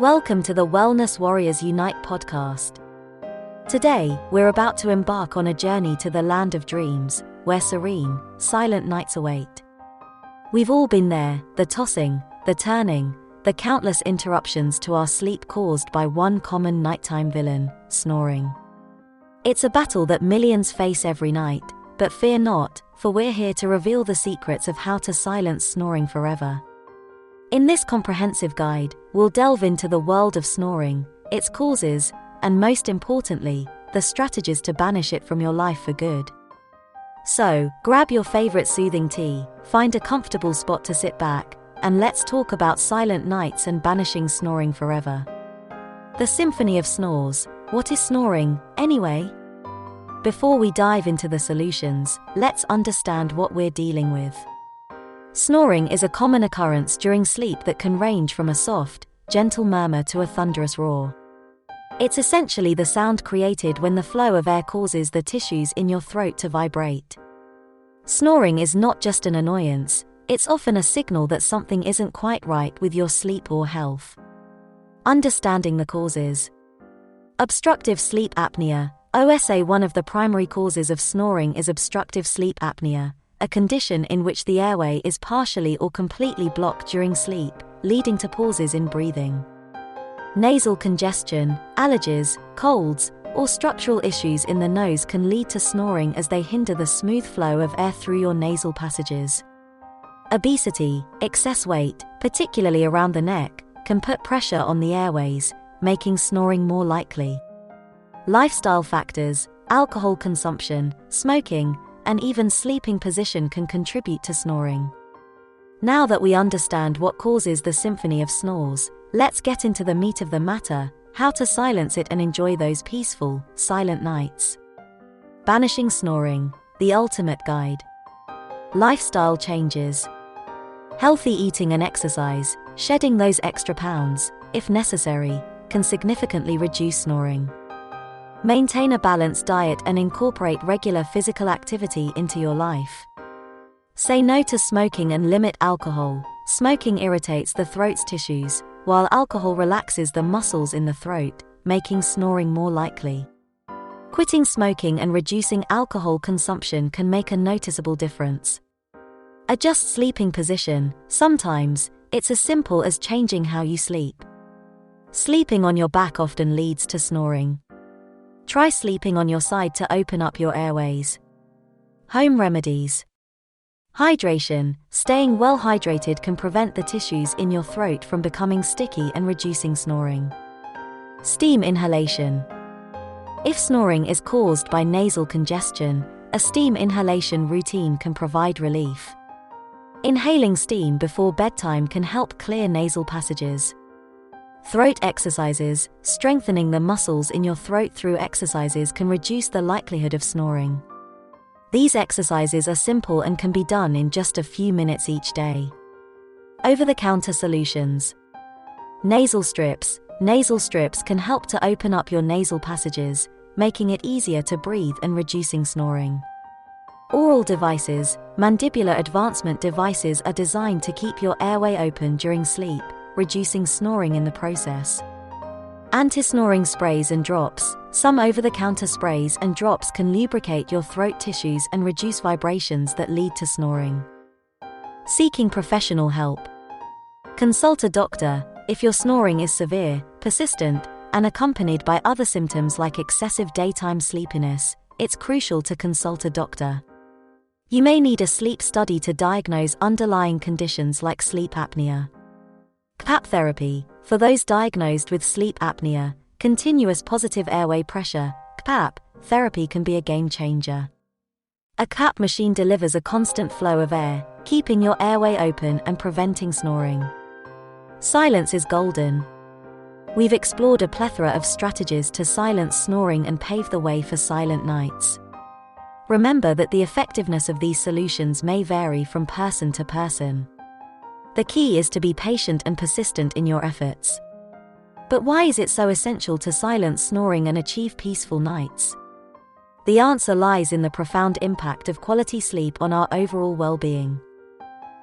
Welcome to the Wellness Warriors Unite podcast. Today, we're about to embark on a journey to the land of dreams, where serene, silent nights await. We've all been there, the tossing, the turning, the countless interruptions to our sleep caused by one common nighttime villain, snoring. It's a battle that millions face every night, but fear not, for we're here to reveal the secrets of how to silence snoring forever. In this comprehensive guide, we'll delve into the world of snoring, its causes, and most importantly, the strategies to banish it from your life for good. So, grab your favorite soothing tea, find a comfortable spot to sit back, and let's talk about silent nights and banishing snoring forever. The Symphony of Snores. What is snoring, anyway? Before we dive into the solutions, let's understand what we're dealing with. Snoring is a common occurrence during sleep that can range from a soft, gentle murmur to a thunderous roar. It's essentially the sound created when the flow of air causes the tissues in your throat to vibrate. Snoring is not just an annoyance, it's often a signal that something isn't quite right with your sleep or health. Understanding the causes. Obstructive sleep apnea, OSA. One of the primary causes of snoring is obstructive sleep apnea, a condition in which the airway is partially or completely blocked during sleep, leading to pauses in breathing. Nasal congestion, allergies, colds, or structural issues in the nose can lead to snoring as they hinder the smooth flow of air through your nasal passages. Obesity, excess weight, particularly around the neck, can put pressure on the airways, making snoring more likely. Lifestyle factors, alcohol consumption, smoking, and even sleeping position can contribute to snoring. Now that we understand what causes the symphony of snores, let's get into the meat of the matter, how to silence it and enjoy those peaceful, silent nights. Banishing snoring, the ultimate guide. Lifestyle changes. Healthy eating and exercise, shedding those extra pounds, if necessary, can significantly reduce snoring. Maintain a balanced diet and incorporate regular physical activity into your life. Say no to smoking and limit alcohol. Smoking irritates the throat's tissues, while alcohol relaxes the muscles in the throat, making snoring more likely. Quitting smoking and reducing alcohol consumption can make a noticeable difference. Adjust sleeping position. Sometimes, it's as simple as changing how you sleep. Sleeping on your back often leads to snoring. Try sleeping on your side to open up your airways. Home remedies. Hydration. Staying well hydrated can prevent the tissues in your throat from becoming sticky and reducing snoring. Steam inhalation. If snoring is caused by nasal congestion, a steam inhalation routine can provide relief. Inhaling steam before bedtime can help clear nasal passages. Throat exercises. Strengthening the muscles in your throat through exercises can reduce the likelihood of snoring. These exercises are simple and can be done in just a few minutes each day. Over-the-counter solutions. Nasal strips. Nasal strips can help to open up your nasal passages, making it easier to breathe and reducing snoring. Oral devices. Mandibular advancement devices are designed to keep your airway open during sleep, reducing snoring in the process. Anti-snoring sprays and drops. Some over-the-counter sprays and drops can lubricate your throat tissues and reduce vibrations that lead to snoring. Seeking professional help. Consult a doctor. If your snoring is severe, persistent, and accompanied by other symptoms like excessive daytime sleepiness, it's crucial to consult a doctor. You may need a sleep study to diagnose underlying conditions like sleep apnea. CPAP therapy. For those diagnosed with sleep apnea, continuous positive airway pressure, CPAP, therapy can be a game changer. A CPAP machine delivers a constant flow of air, keeping your airway open and preventing snoring. Silence is golden. We've explored a plethora of strategies to silence snoring and pave the way for silent nights. Remember that the effectiveness of these solutions may vary from person to person. The key is to be patient and persistent in your efforts. But why is it so essential to silence snoring and achieve peaceful nights? The answer lies in the profound impact of quality sleep on our overall well-being.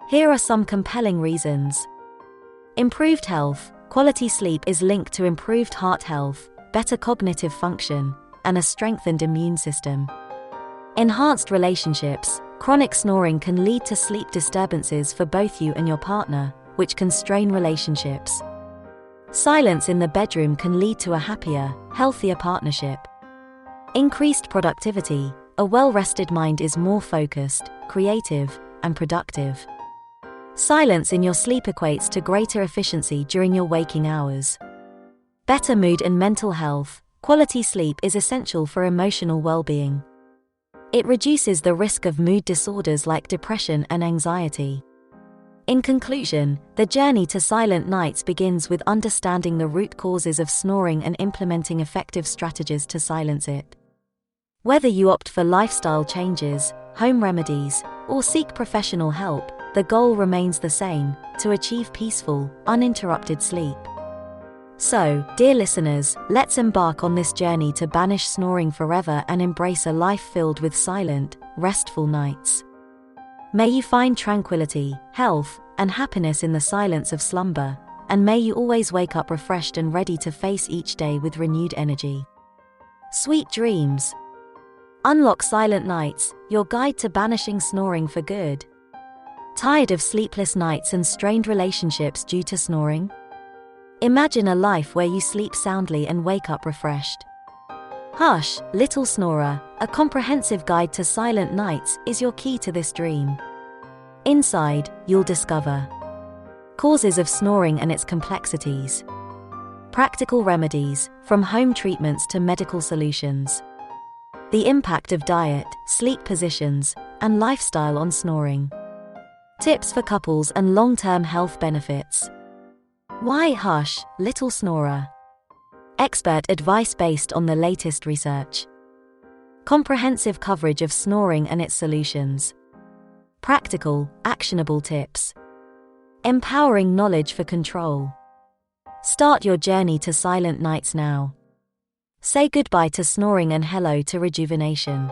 Here are some compelling reasons. Improved health. Quality sleep is linked to improved heart health, better cognitive function, and a strengthened immune system. Enhanced relationships. Chronic snoring can lead to sleep disturbances for both you and your partner, which can strain relationships. Silence in the bedroom can lead to a happier, healthier partnership. Increased productivity. A well-rested mind is more focused, creative, and productive. Silence in your sleep equates to greater efficiency during your waking hours. Better mood and mental health. Quality sleep is essential for emotional well-being. It reduces the risk of mood disorders like depression and anxiety. In conclusion, the journey to silent nights begins with understanding the root causes of snoring and implementing effective strategies to silence it. Whether you opt for lifestyle changes, home remedies, or seek professional help, the goal remains the same: to achieve peaceful, uninterrupted sleep. So, dear listeners, let's embark on this journey to banish snoring forever and embrace a life filled with silent, restful nights. May you find tranquility, health, and happiness in the silence of slumber, and may you always wake up refreshed and ready to face each day with renewed energy. Sweet dreams. Unlock silent nights, your guide to banishing snoring for good. Tired of sleepless nights and strained relationships due to snoring? Imagine a life where you sleep soundly and wake up refreshed. Hush, Little Snorer, a comprehensive guide to silent nights, is your key to this dream. Inside, you'll discover causes of snoring and its complexities, practical remedies, from home treatments to medical solutions, the impact of diet, sleep positions, and lifestyle on snoring, tips for couples and long-term health benefits. Why hush, Little Snorer? Expert advice based on the latest research. Comprehensive coverage of snoring and its solutions. Practical, actionable tips. Empowering knowledge for control. Start your journey to silent nights now. Say goodbye to snoring and hello to rejuvenation.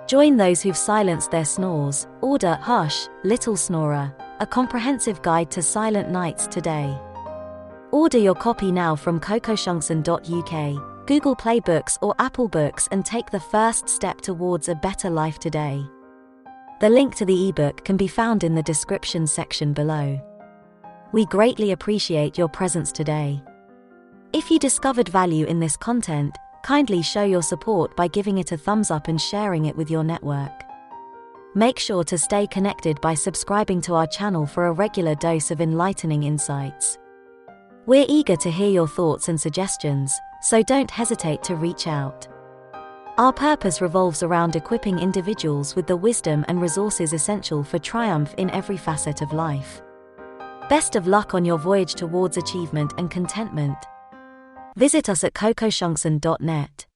Join those who've silenced their snores. Order Hush, Little Snorer, a comprehensive guide to silent nights today. Order your copy now from KOKOSHUNGSAN.UK, Google Play Books or Apple Books and take the first step towards a better life today. The link to the ebook can be found in the description section below. We greatly appreciate your presence today. If you discovered value in this content, kindly show your support by giving it a thumbs up and sharing it with your network. Make sure to stay connected by subscribing to our channel for a regular dose of enlightening insights. We're eager to hear your thoughts and suggestions, so don't hesitate to reach out. Our purpose revolves around equipping individuals with the wisdom and resources essential for triumph in every facet of life. Best of luck on your voyage towards achievement and contentment. Visit us at KOKOSHUNGSAN.net.